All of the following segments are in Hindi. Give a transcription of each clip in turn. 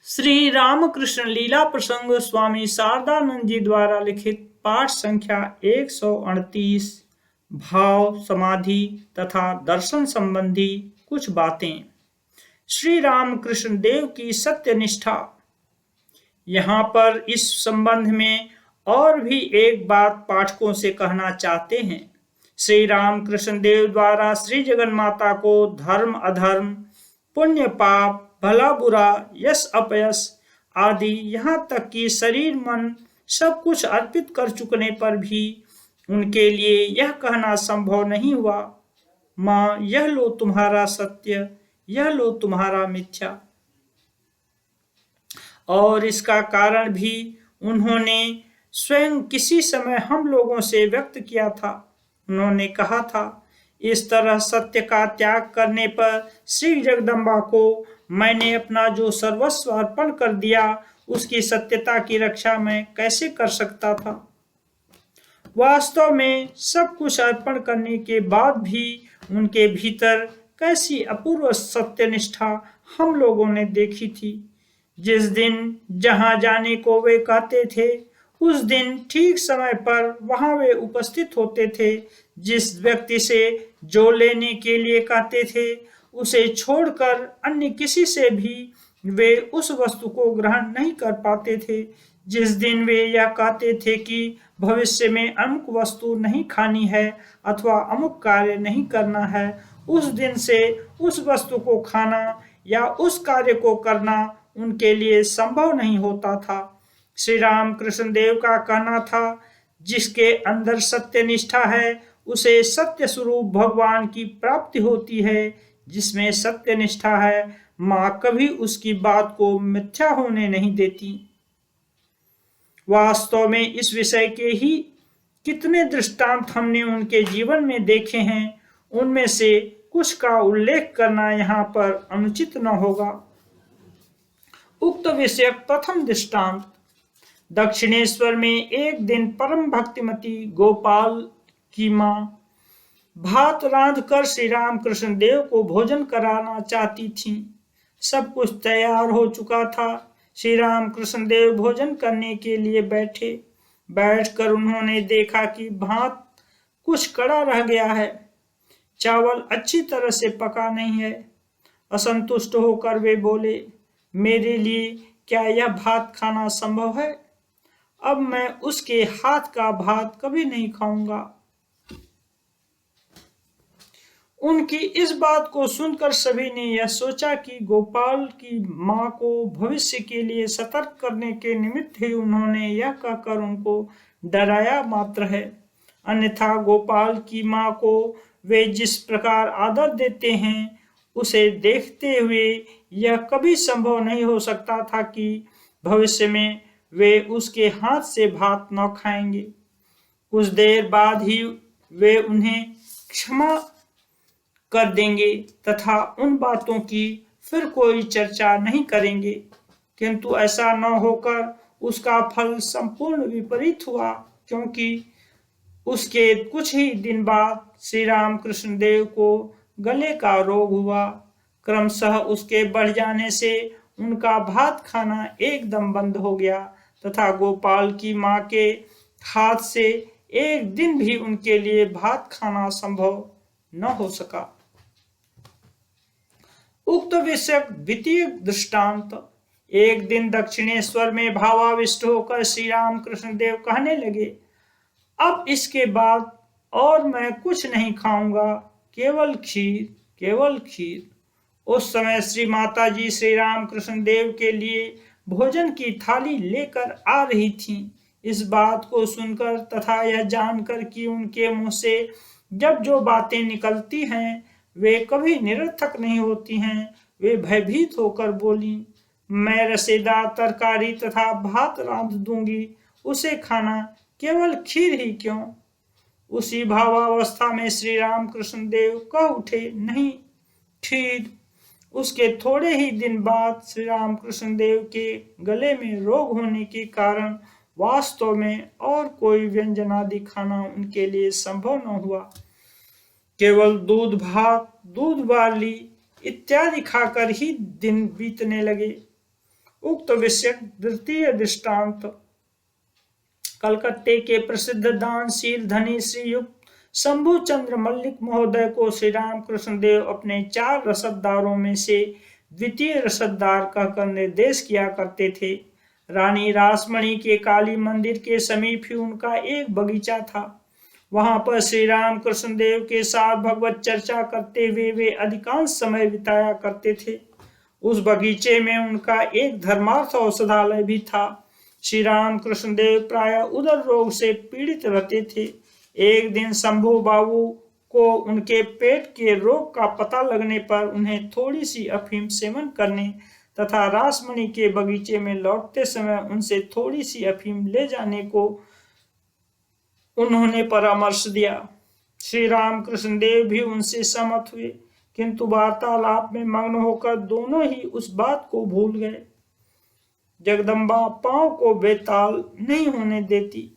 श्री रामकृष्ण लीला प्रसंग स्वामी शारदानंद जी द्वारा लिखित पाठ संख्या 138 भाव समाधि तथा दर्शन संबंधी कुछ बातें। श्री रामकृष्ण देव की सत्यनिष्ठा। यहाँ पर इस संबंध में और भी एक बात पाठकों से कहना चाहते हैं। श्री रामकृष्ण देव द्वारा श्री जगन्माता को धर्म अधर्म, पुण्य पाप, भला बुरा, यश अपयश आदि यहाँ तक कि शरीर मन सब कुछ अर्पित कर चुकने पर भी उनके लिए यह कहना संभव नहीं हुआ, माँ यह लो तुम्हारा सत्य, यह लो तुम्हारा मिथ्या। और इसका कारण भी उन्होंने स्वयं किसी समय हम लोगों से व्यक्त किया था। उन्होंने कहा था, इस तरह सत्य का त्याग करने पर श्री जगदम्बा को मैंने अपना जो सर्वस्व अर्पण कर दिया, उसकी सत्यता की रक्षा मैं कैसे कर सकता था। वास्तव में सब कुछ अर्पण करने के बाद भी उनके भीतर कैसी अपूर्व सत्यनिष्ठा हम लोगों ने देखी थी। जिस दिन जहां जाने को वे कहते थे, उस दिन ठीक समय पर वहां वे उपस्थित होते थे। जिस व्यक्ति से जो लेने के लिए कहते थे, उसे छोड़कर अन्य किसी से भी वे उस वस्तु को ग्रहण नहीं कर पाते थे। जिस दिन वे यह कहते थे कि भविष्य में अमुक वस्तु नहीं खानी है अथवा अमुक कार्य नहीं करना है, उस दिन से उस वस्तु को खाना या उस कार्य को करना उनके लिए संभव नहीं होता था। श्री रामकृष्ण देव का कहना था, जिसके अंदर सत्यनिष्ठा है उसे सत्य स्वरूप भगवान की प्राप्ति होती है। जिसमें सत्यनिष्ठा है, माँ कभी उसकी बात को मिथ्या होने नहीं देती। वास्तव में इस विषय के ही कितने दृष्टांत हमने उनके जीवन में देखे हैं, उनमें से कुछ का उल्लेख करना यहाँ पर अनुचित न होगा। उक्त विषय प्रथम दृष्टांत। दक्षिणेश्वर में एक दिन परम भक्तिमती गोपाल की माँ भात रांध कर श्री रामकृष्ण देव को भोजन कराना चाहती थीं। सब कुछ तैयार हो चुका था। श्री रामकृष्ण देव भोजन करने के लिए बैठे। बैठकर उन्होंने देखा कि भात कुछ कड़ा रह गया है, चावल अच्छी तरह से पका नहीं है। असंतुष्ट होकर वे बोले, मेरे लिए क्या यह भात खाना संभव है? अब मैं उसके हाथ का भात कभी नहीं खाऊंगा। उनकी इस बात को सुनकर सभी ने यह सोचा कि गोपाल की माँ को भविष्य के लिए सतर्क करने के निमित्त ही उन्होंने यह कहकर उनको डराया मात्र है। अन्यथा गोपाल की माँ को वे जिस प्रकार आदर देते हैं, उसे देखते हुए यह कभी संभव नहीं हो सकता था कि भविष्य में वे उसके हाथ से भात न खाएंगे। कुछ देर बाद ही वे उन्हें क्षमा कर देंगे तथा उन बातों की फिर कोई चर्चा नहीं करेंगे। किंतु ऐसा न होकर उसका फल संपूर्ण विपरीत हुआ, क्योंकि उसके कुछ ही दिन बाद श्री रामकृष्ण देव को गले का रोग हुआ। क्रमशः उसके बढ़ जाने से उनका भात खाना एकदम बंद हो गया तथा गोपाल की माँ के हाथ से एक दिन भी उनके लिए भात खाना संभव न हो सका। उक्त विषय द्वितीय दृष्टांत। एक दिन दक्षिणेश्वर में भावाविष्ट होकर श्री रामकृष्ण देव कहने लगे, अब इसके बाद और मैं कुछ नहीं खाऊंगा, केवल खीर, केवल खीर। उस समय श्री माता जी श्री रामकृष्ण देव के लिए भोजन की थाली लेकर आ रही थीं। इस बात को सुनकर तथा यह जानकर कि उनके मुंह से जब जो बातें निकलती हैं वे कभी निरर्थक नहीं होती हैं, वे भयभीत होकर बोली, मैं रसेदार तरकारी तथा भात रांध दूंगी, उसे खाना, केवल खीर ही क्यों? उसी भावावस्था में श्री रामकृष्ण देव कह उठे, नहीं खीर। उसके थोड़े ही दिन बाद श्री रामकृष्ण देव के गले में रोग होने के कारण वास्तव में और कोई व्यंजन आदि खाना उनके लिए संभव न हुआ। केवल दूध भात, दूध बार्ली इत्यादि खाकर ही दिन बीतने लगे। उक्त विषय द्वितीय दृष्टांत। कलकत्ते के प्रसिद्ध दानशील धनी श्रीयुक्त शंभु चंद्र मल्लिक महोदय को श्री रामकृष्ण देव अपने 4 रसददारों में से द्वितीय रसददार कहकर निर्देश किया करते थे। रानी रासमणी के काली मंदिर के समीप ही उनका एक बगीचा था। वहां पर श्री रामकृष्ण देव के साथ भगवत चर्चा करते हुए वे अधिकांश समय बिताया करते थे। उस बगीचे में उनका एक धर्मार्थ औषधालय भी था। श्री रामकृष्ण देव प्राय उदर रोग से पीड़ित रहते थे। एक दिन शंभू बाबू को उनके पेट के रोग का पता लगने पर उन्हें थोड़ी सी अफीम सेवन करने तथा रासमणी के बगीचे में लौटते समय उनसे थोड़ी सी अफीम ले जाने को उन्होंने परामर्श दिया। श्री रामकृष्ण देव भी उनसे सहमत हुए, किंतु वार्तालाप में मग्न होकर दोनों ही उस बात को भूल गए। जगदम्बा पांव को बेताल नहीं होने देती।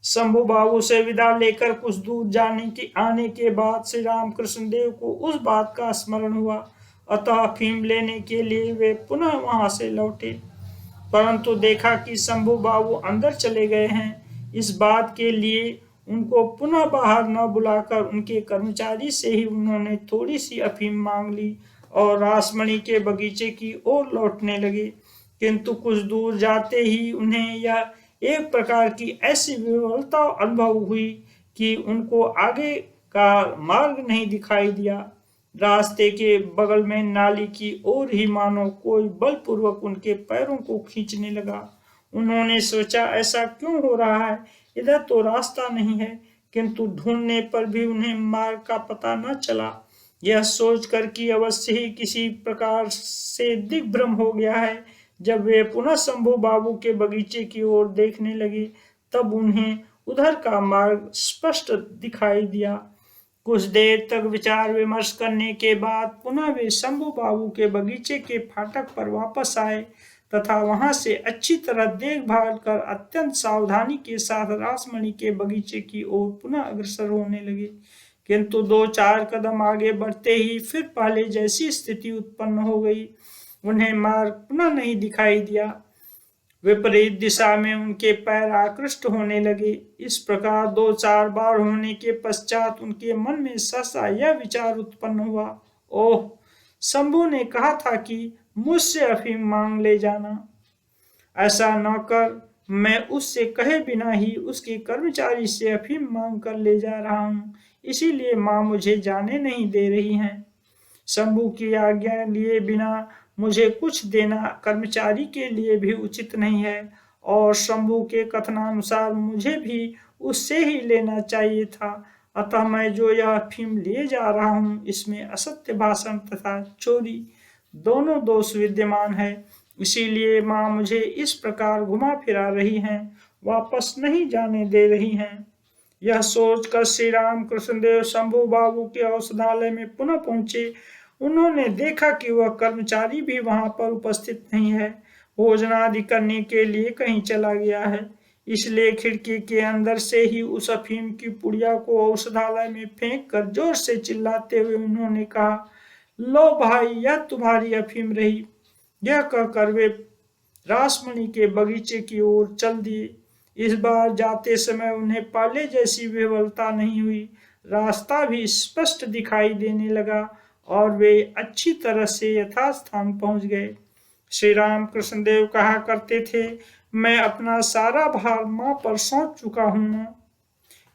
शंभू बाबू से विदा लेकर कुछ दूर आने के बाद श्री रामकृष्ण देव को उस बात का स्मरण हुआ, अतः अफीम लेने के लिए वे पुनः वहां से लौटे, परंतु देखा कि शंभू बाबू अंदर चले गए हैं। इस बात के लिए उनको पुनः बाहर न बुलाकर उनके कर्मचारी से ही उन्होंने थोड़ी सी अफीम मांग ली और रासमणी के बगीचे की ओर लौटने लगे। किंतु कुछ दूर जाते ही उन्हें यह एक प्रकार की ऐसी विवलता अनुभव हुई कि उनको आगे का मार्ग नहीं दिखाई दिया। रास्ते के बगल में नाली की ओर ही मानो कोई बलपूर्वक उनके पैरों को खींचने लगा। उन्होंने सोचा ऐसा क्यों हो रहा है, इधर तो रास्ता नहीं है, किंतु ढूंढने पर भी उन्हें मार्ग का पता न चला। यह सोचकर कि अवश्य ही किसी प्रकार से दिग्भ्रम हो गया है, जब वे पुनः शंभू बाबू के बगीचे की ओर देखने लगे तब उन्हें उधर का मार्ग स्पष्ट दिखाई दिया। कुछ देर तक विचार विमर्श करने के बाद पुनः वे शंभू बाबू के बगीचे के फाटक पर वापस आए तथा वहां से अच्छी तरह देखभाल कर अत्यंत सावधानी के साथ रासमणी के बगीचे की ओर पुनः अग्रसर होने लगे। किंतु 2-4 कदम आगे बढ़ते ही फिर पहले जैसी स्थिति उत्पन्न हो गई। उन्हें मार्ग पुनः नहीं दिखाई दिया। विपरीत दिशा में उनके पैर आकृष्ट होने लगे। इस प्रकार 2-4 बार होने के पश्चात उनके मन में सहसा यह विचार उत्पन्न हुआ, ओह, शंभू ने कहा था कि मुझसे अफीम मांग ले जाना। ऐसा न कर मैं उससे कहे बिना ही उसके कर्मचारी से अफीम मांग कर ले जा रहा हूँ, इसीलिए माँ मुझे जाने नहीं दे रही हैं। शंभू की आज्ञा लिए बिना मुझे कुछ देना कर्मचारी के लिए भी उचित नहीं है और शंभू के कथनानुसार मुझे भी उससे ही लेना चाहिए था। अतः मैं जो यह अफीम ले जा रहा हूँ इसमें असत्य भाषण तथा चोरी दोनों दोष विद्यमान है, इसीलिए माँ मुझे इस प्रकार घुमा फिरा रही हैं, वापस नहीं जाने दे रही हैं। यह सोचकर श्री रामकृष्ण देव शंभू बाबू के औषधालय में पुनः पहुंचे। उन्होंने देखा कि वह कर्मचारी भी वहां पर उपस्थित नहीं है, भोजनादि करने के लिए कहीं चला गया है। इसलिए खिड़की के अंदर से ही उस अफीम की पुड़िया को औषधालय में फेंक कर जोर से चिल्लाते हुए उन्होंने कहा, लो भाई, यह तुम्हारी अफीम रही। यह कहकर वे रासमणी के बगीचे की ओर चल दिए। इस बार जाते समय उन्हें पहले जैसी विह्वलता नहीं हुई, रास्ता भी स्पष्ट दिखाई देने लगा और वे अच्छी तरह से यथास्थान पहुंच गए। श्री रामकृष्ण देव कहा करते थे, मैं अपना सारा भार माँ पर सौंप चुका हूँ ना,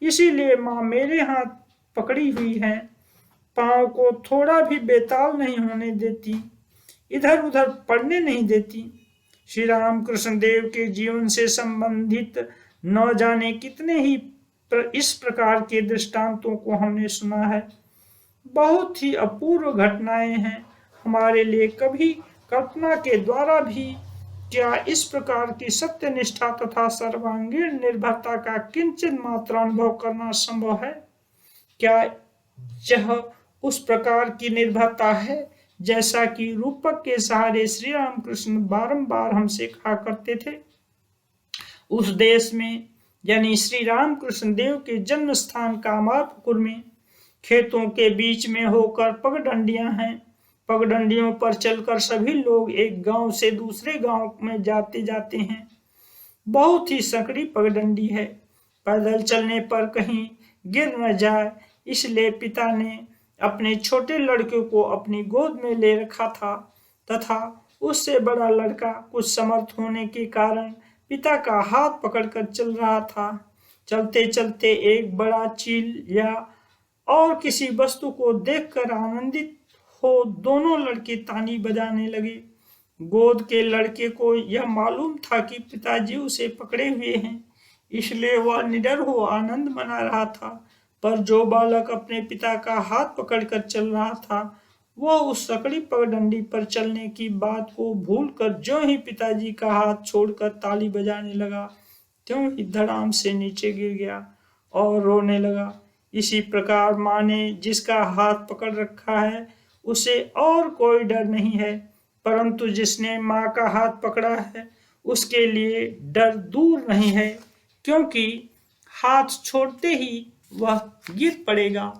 इसीलिए माँ मेरे हाथ पकड़ी हुई है, पाँव को थोड़ा भी बेताल नहीं होने देती, इधर उधर पड़ने नहीं देती। श्री रामकृष्ण देव के जीवन से संबंधित न जाने कितने ही इस प्रकार के दृष्टांतों को हमने सुना है। बहुत ही अपूर्व घटनाएं हैं। हमारे लिए कभी कल्पना के द्वारा भी क्या इस प्रकार की सत्यनिष्ठा तथा सर्वांगीण निर्भरता का किंचित मात्र अनुभव करना संभव है? क्या यह उस प्रकार की निर्भरता है जैसा कि रूपक के सहारे श्री रामकृष्ण बारंबार हमसे कहा करते थे? उस देश में यानी श्री रामकृष्ण देव के जन्म स्थान कामारपुकुर में खेतों के बीच में होकर पगडंडियां हैं। पगडंडियों पर चलकर सभी लोग एक गांव से दूसरे गांव में जाते जाते हैं। बहुत ही संकरी पगडंडी है, पैदल चलने पर कहीं गिर न जाए, इसलिए पिता ने अपने छोटे लड़के को अपनी गोद में ले रखा था तथा उससे बड़ा लड़का कुछ समर्थ होने के कारण पिता का हाथ पकड़कर चल रहा था। चलते चलते एक बड़ा चील या और किसी वस्तु को देखकर आनंदित हो दोनों लड़के ताली बजाने लगे। गोद के लड़के को यह मालूम था कि पिताजी उसे पकड़े हुए हैं, इसलिए वह निडर हो आनंद मना रहा था। पर जो बालक अपने पिता का हाथ पकड़कर चल रहा था, वह उस सकड़ी पगडंडी पर चलने की बात को भूलकर ज्यों ही पिताजी का हाथ छोड़कर ताली बजाने लगा, त्यों ही धड़ाम से नीचे गिर गया और रोने लगा। इसी प्रकार माँ ने जिसका हाथ पकड़ रखा है उसे और कोई डर नहीं है, परंतु जिसने माँ का हाथ पकड़ा है उसके लिए डर दूर नहीं है, क्योंकि हाथ छोड़ते ही वह गिर पड़ेगा।